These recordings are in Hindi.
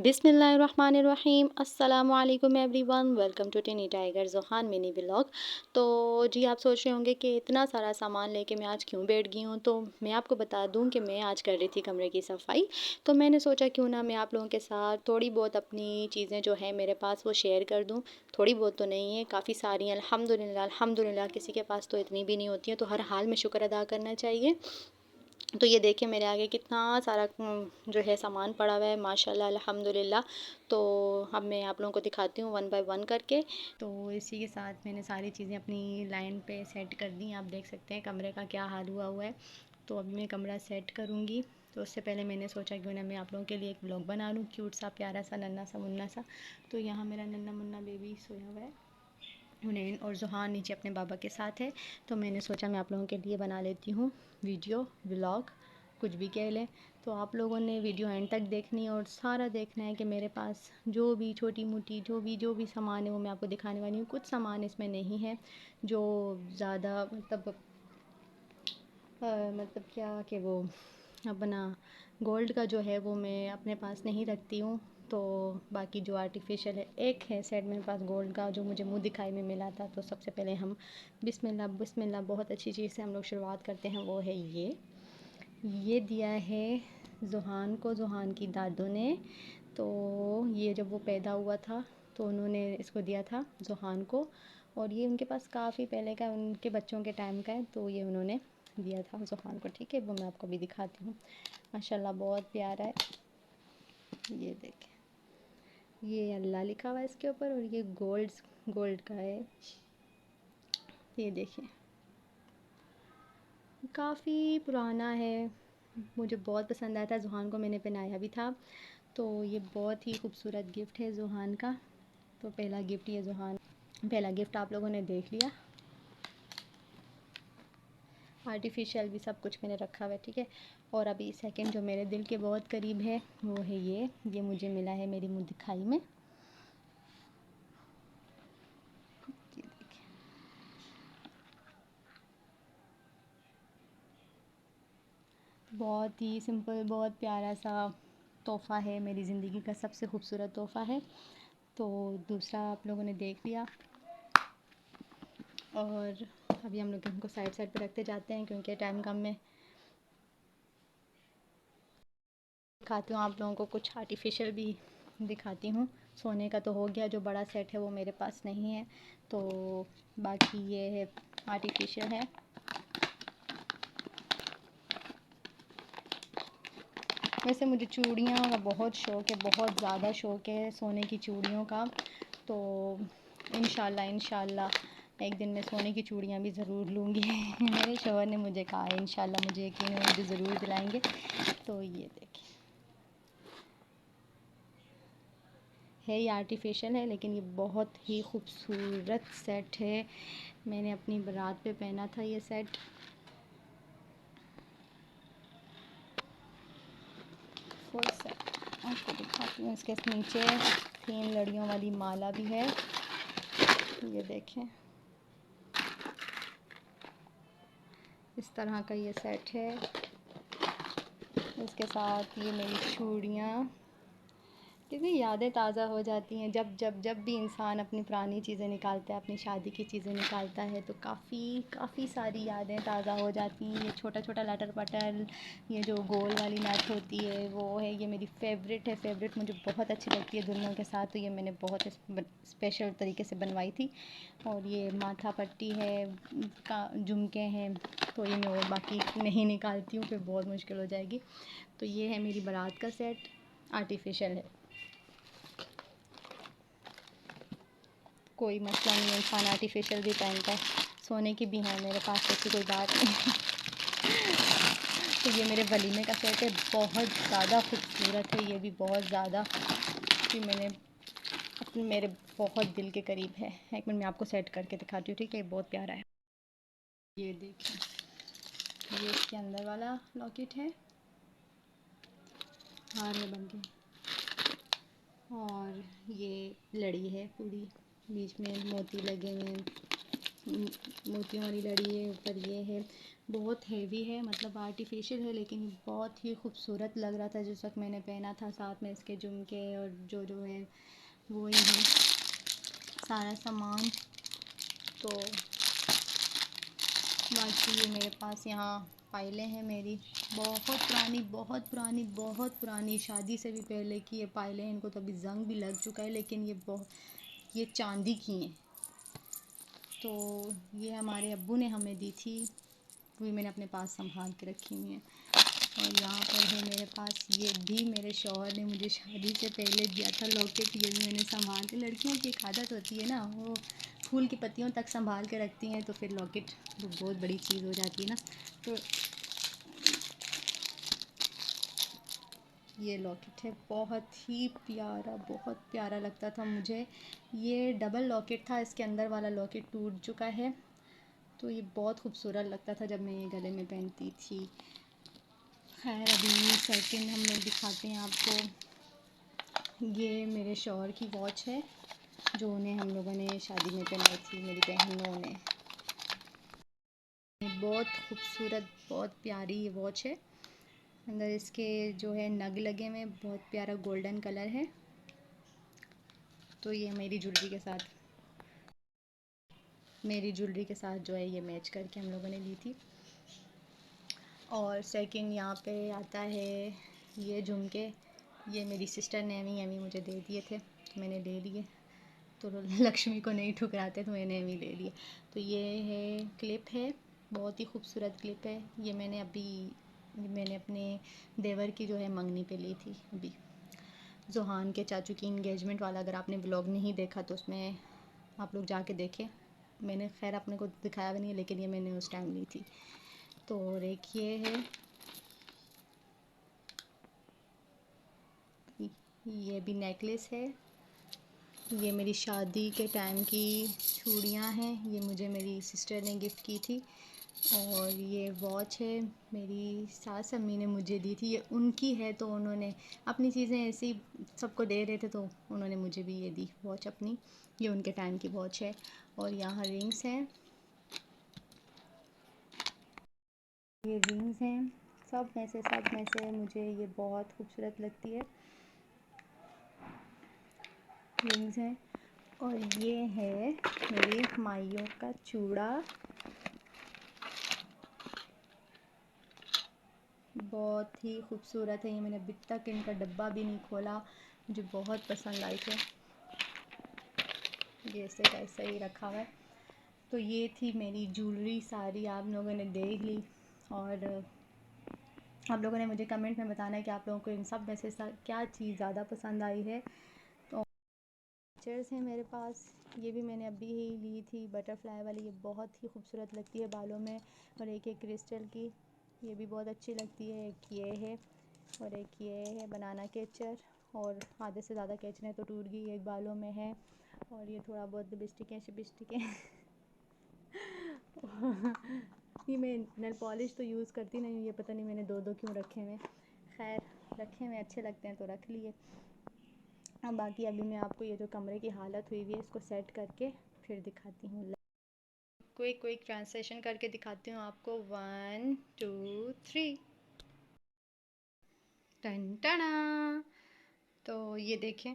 बिस्मिल्लाहिर्रहमानिर्रहीम अस्सलामु अलैकुम everyone, welcome to tiny tiger Zohan mini vlog. तो जी आप सोच रहे होंगे कि इतना सारा सामान लेके मैं आज क्यों बैठ गई हूँ। तो मैं आपको बता दूँ कि मैं आज कर रही थी कमरे की सफाई। तो मैंने सोचा क्यों ना मैं आप लोगों के साथ थोड़ी बहुत अपनी चीज़ें जो है मेरे पास वो शेयर कर दूँ। थोड़ी बहुत तो नहीं है, काफ़ी सारी हैं अल्हम्दुलिल्लाह अल्हम्दुलिल्लाह। किसी के पास तो इतनी भी नहीं होती है, तो हर हाल में शुक्र अदा करना चाहिए। तो ये देखिए मेरे आगे कितना सारा जो है सामान पड़ा हुआ है माशाल्लाह अल्हम्दुलिल्लाह। तो अब मैं आप लोगों को दिखाती हूँ वन बाय वन करके। तो इसी के साथ मैंने सारी चीज़ें अपनी लाइन पे सेट कर दी। आप देख सकते हैं कमरे का क्या हाल हुआ है। तो अभी मैं कमरा सेट करूँगी। तो उससे पहले मैंने सोचा क्यों ना मैं आप लोगों के लिए एक व्लॉग बना लूँ, क्यूट सा प्यारा सा नन्ना सा मुन्ना सा। तो यहाँ मेरा नन्ना मुन्ना बेबी सोया हुआ है, हुनैन और ज़ुहान नीचे अपने बाबा के साथ है। तो मैंने सोचा मैं आप लोगों के लिए बना लेती हूँ वीडियो व्लॉग, कुछ भी कह लें। तो आप लोगों ने वीडियो एंड तक देखनी है और सारा देखना है कि मेरे पास जो भी छोटी मोटी जो भी सामान है वो मैं आपको दिखाने वाली हूँ। कुछ सामान इसमें नहीं है जो ज़्यादा मतलब क्या कि वो अपना गोल्ड का जो है वो मैं अपने पास नहीं रखती हूँ। तो बाकी जो आर्टिफिशियल है, एक है सेट मेरे पास गोल्ड का जो मुझे मुँह दिखाई में मिला था। तो सबसे पहले हम बिस्मिल्लाह बिस्मिल्लाह बहुत अच्छी चीज़ से हम लोग शुरुआत करते हैं। वो है ये दिया है ज़ुहान को, ज़ुहान की दादों ने। तो ये जब वो पैदा हुआ था तो उन्होंने इसको दिया था ज़ुहान को, और ये उनके पास काफ़ी पहले का, उनके बच्चों के टाइम का है। तो ये उन्होंने दिया था ज़ुहान को, ठीक है। वो मैं आपको भी दिखाती हूँ, माशाल्लाह बहुत प्यारा है। ये देखें, ये अल्लाह लिखा हुआ है इसके ऊपर, और ये गोल्ड का है। ये देखिए काफ़ी पुराना है, मुझे बहुत पसंद आया था। ज़ुहान को मैंने पहनाया भी था। तो ये बहुत ही खूबसूरत गिफ्ट है ज़ुहान का। तो पहला गिफ्ट ये ज़ुहान, पहला गिफ्ट आप लोगों ने देख लिया। आर्टिफिशियल भी सब कुछ मैंने रखा हुआ है, ठीक है। और अभी सेकंड जो मेरे दिल के बहुत करीब है वो है ये मुझे मिला है मेरी मुँह दिखाई में। ये देखिए, बहुत ही सिंपल बहुत प्यारा सा तोहफ़ा है, मेरी ज़िंदगी का सबसे खूबसूरत तोहफ़ा है। तो दूसरा आप लोगों ने देख लिया, और अभी हम लोग इनको साइड साइड पे रखते जाते हैं क्योंकि टाइम कम है। दिखाती हूँ आप लोगों को कुछ आर्टिफिशियल भी दिखाती हूँ। सोने का तो हो गया, जो बड़ा सेट है वो मेरे पास नहीं है। तो बाकी ये है आर्टिफिशियल है। वैसे मुझे चूड़ियों का बहुत शौक़ है, बहुत ज़्यादा शौक़ है सोने की चूड़ियों का। तो इंशाल्लाह एक दिन मैं सोने की चूड़ियाँ भी ज़रूर लूँगी। मेरे शौहर ने मुझे कहा है इंशाल्लाह, मुझे यकीन है मुझे ज़रूर दिलाएंगे। तो ये देखिए है, ये आर्टिफिशियल है लेकिन ये बहुत ही खूबसूरत सेट है। मैंने अपनी बारात पे पहना था ये सेट। फुल सेट आपको दिखाती हूँ। इसके नीचे 3 लड़ियों वाली माला भी है, ये देखें। इस तरह का ये सेट है। इसके साथ ये मेरी चूड़ियाँ, कितनी यादें ताज़ा हो जाती हैं जब भी इंसान अपनी पुरानी चीज़ें निकालता है, अपनी शादी की चीज़ें निकालता है, तो काफ़ी सारी यादें ताज़ा हो जाती हैं। ये छोटा छोटा लटर पटर, ये जो गोल वाली नट होती है वो है, ये मेरी फेवरेट है। फेवरेट मुझे बहुत अच्छी लगती है दुल्हनों के साथ। तो ये मैंने बहुत स्पेशल तरीके से बनवाई थी। और ये माथा पट्टी है, का झुमके हैं। तो ये मैं और बाकी नहीं निकालती हूँ, फिर बहुत मुश्किल हो जाएगी। तो ये है मेरी बारात का सेट, आर्टिफिशियल है, कोई मसला नहीं है, इंसान आर्टिफिशियल भी पहनता है। सोने की भी है मेरे पास, ऐसी कोई बात नहीं। तो ये मेरे वलीमे का सेट है, बहुत ज़्यादा खूबसूरत है ये भी, बहुत ज़्यादा कि मैंने अपने मेरे बहुत दिल के करीब है। एक मिनट मैं आपको सेट करके दिखाती हूँ, ठीक है। बहुत प्यारा है, ये देखिए। ये इसके अंदर वाला लॉकेट है, हार में बन के, और ये लड़ी है पूरी, बीच में मोती लगे हुए हैं। मोतियों वाली लड़ी है, ऊपर ये है, बहुत हेवी है, मतलब आर्टिफिशियल है, लेकिन बहुत ही खूबसूरत लग रहा था जिस वक्त मैंने पहना था। साथ में इसके झुमके और जो है वो ही है सारा सामान। तो बाकी ये मेरे पास यहाँ फाइलें हैं मेरी, बहुत पुरानी बहुत पुरानी बहुत पुरानी, शादी से भी पहले की ये फाइलें हैं। इनको तो अभी जंग भी लग चुका है, लेकिन ये चांदी की हैं। तो ये हमारे अब्बू ने हमें दी थी, वो मैंने अपने पास संभाल के रखी हुई हैं। और यहाँ पर है मेरे पास, ये भी मेरे शौहर ने मुझे शादी से पहले दिया था लॉकेट। ये भी मैंने संभाल के, लड़कियों की एक आदत होती है ना, वो फूल की पत्तियों तक संभाल के रखती हैं, तो फिर लॉकेट तो बहुत बड़ी चीज़ हो जाती है ना। तो ये लॉकेट है, बहुत ही प्यारा, बहुत प्यारा लगता था मुझे। ये डबल लॉकेट था, इसके अंदर वाला लॉकेट टूट चुका है। तो ये बहुत खूबसूरत लगता था जब मैं ये गले में पहनती थी। खैर अभी सेकंड हम लोग दिखाते हैं आपको। ये मेरे शौहर की वॉच है, जो उन्हें हम लोगों ने शादी में पहनाई थी, मेरी बहनों ने। बहुत खूबसूरत, बहुत प्यारी ये वॉच है। अंदर इसके जो है नग लगे हुए, बहुत प्यारा गोल्डन कलर है। तो ये मेरी ज्वेलरी के साथ जो है ये मैच करके हम लोगों ने ली थी। और सेकंड यहाँ पे आता है ये झुमके। ये मेरी सिस्टर ने अभी मुझे दे दिए थे, तो मैंने ले लिए। तो लक्ष्मी को नहीं ठुकराते, तो मैंने अभी ले लिए। तो ये है क्लिप है, बहुत ही खूबसूरत क्लिप है। ये मैंने अपने देवर की जो है मंगनी पे ली थी अभी, जोहान के चाचू की इंगेजमेंट वाला। अगर आपने ब्लॉग नहीं देखा तो उसमें आप लोग जाके देखें। मैंने खैर अपने को दिखाया भी नहीं, लेकिन ये मैंने उस टाइम ली थी। तो और एक ये है, ये भी नेकलेस है। ये मेरी शादी के टाइम की चूड़ियाँ हैं, ये मुझे मेरी सिस्टर ने गिफ्ट की थी। और ये वॉच है, मेरी सास अम्मी ने मुझे दी थी। ये उनकी है, तो उन्होंने अपनी चीज़ें ऐसे ही सबको दे रहे थे, तो उन्होंने मुझे भी ये दी वॉच अपनी। ये उनके टाइम की वॉच है। और यहाँ रिंग्स हैं, ये रिंग्स हैं। सब में से मुझे ये बहुत खूबसूरत लगती है, रिंग्स हैं। और ये है मेरी माइयों का चूड़ा, बहुत ही खूबसूरत है। ये मैंने अभी तक इनका डब्बा भी नहीं खोला, मुझे बहुत पसंद आई थे। ये ऐसे का ऐसे ही रखा हुआ है। तो ये थी मेरी ज्वेलरी सारी, आप लोगों ने देख ली। और आप लोगों ने मुझे कमेंट में बताना है कि आप लोगों को इन सब में से क्या चीज़ ज़्यादा पसंद आई है। तो पिक्चर्स हैं मेरे पास, ये भी मैंने अभी ही ली थी, बटरफ्लाई वाली। ये बहुत ही खूबसूरत लगती है बालों में। और एक क्रिस्टल की, ये भी बहुत अच्छी लगती है। एक ये है, और एक ये है बनाना कैचर। और आधे से ज़्यादा कैचर तो टूट गई, एक बालों में है। और ये थोड़ा बहुत लिपस्टिकें शिपस्टिकें ये मैं नेल पॉलिश तो यूज़ करती नहीं हूँ, ये पता नहीं मैंने दो क्यों रखे हुए। खैर रखे हुए अच्छे लगते हैं तो रख लिए। अब बाकी अभी मैं आपको ये जो कमरे की हालत हुई हुई है, इसको सेट करके फिर दिखाती हूँ। क्विक ट्रांसलेशन करके दिखाती हूँ आपको। 1 2 3 टन टना। तो ये देखें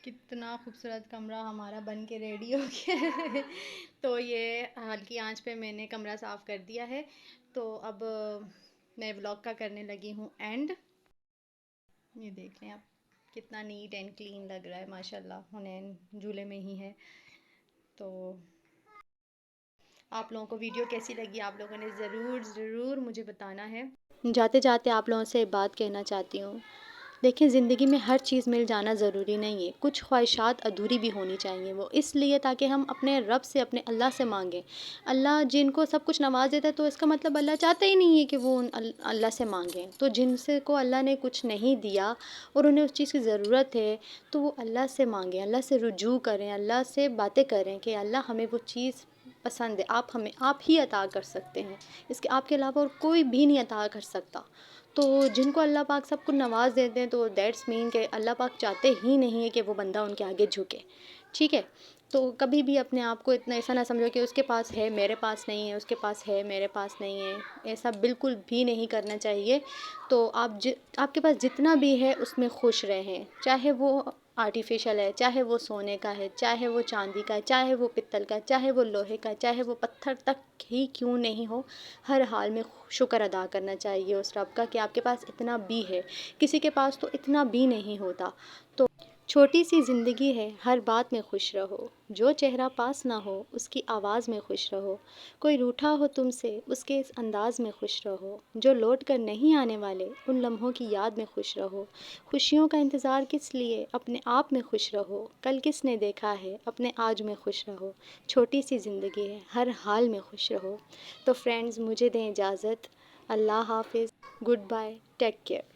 कितना खूबसूरत कमरा हमारा बन के रेडी हो गया। तो ये हल्की आंच पे मैंने कमरा साफ़ कर दिया है। तो अब मैं व्लॉग का करने लगी हूँ एंड। ये देखें आप, कितना नीट एंड क्लीन लग रहा है माशाल्लाह। हुनैन झूले में ही है। तो आप लोगों को वीडियो कैसी लगी, आप लोगों ने ज़रूर मुझे बताना है। जाते जाते आप लोगों से बात कहना चाहती हूँ, देखें ज़िंदगी में हर चीज़ मिल जाना ज़रूरी नहीं है, कुछ ख्वाहिशात अधूरी भी होनी चाहिए। वो इसलिए ताकि हम अपने रब से, अपने अल्लाह से मांगें। अल्लाह जिनको सब कुछ नवाज देता है, तो इसका मतलब अल्लाह चाहता ही नहीं है कि वो अल्लाह से मांगें। तो जिनसे को अल्लाह ने कुछ नहीं दिया और उन्हें उस चीज़ की ज़रूरत है, तो वो अल्लाह से मांगें, अल्लाह से रुजू करें, अल्लाह से बातें करें कि अल्लाह हमें वो चीज़ पसंद है, आप ही अता कर सकते हैं, इसके आपके अलावा और कोई भी नहीं अता कर सकता। तो जिनको अल्लाह पाक सब कुछ नवाज़ देते हैं, तो दैट्स मीन कि अल्लाह पाक चाहते ही नहीं है कि वो बंदा उनके आगे झुके, ठीक है? तो कभी भी अपने आप को इतना ऐसा ना समझो कि उसके पास है, मेरे पास नहीं है, उसके पास है, मेरे पास नहीं है, ऐसा बिल्कुल भी नहीं करना चाहिए। तो आपके पास जितना भी है उसमें खुश रहें, चाहे वो आर्टिफ़िशियल है, चाहे वो सोने का है, चाहे वो चांदी का है, चाहे वो पित्तल का है, चाहे वो लोहे का है, चाहे वो पत्थर तक ही क्यों नहीं हो, हर हाल में शुक्र अदा करना चाहिए उस रब का कि आपके पास इतना भी है। किसी के पास तो इतना भी नहीं होता। तो छोटी सी ज़िंदगी है, हर बात में खुश रहो, जो चेहरा पास ना हो उसकी आवाज़ में खुश रहो, कोई रूठा हो तुमसे उसके इस अंदाज़ में खुश रहो, जो लौट कर नहीं आने वाले उन लम्हों की याद में खुश रहो, खुशियों का इंतज़ार किस लिए, अपने आप में खुश रहो, कल किसने देखा है, अपने आज में खुश रहो, छोटी सी ज़िंदगी है, हर हाल में खुश रहो। तो फ्रेंड्स, मुझे दें इजाज़त। अल्लाह हाफ़िज़, गुड बाय, टेक केयर।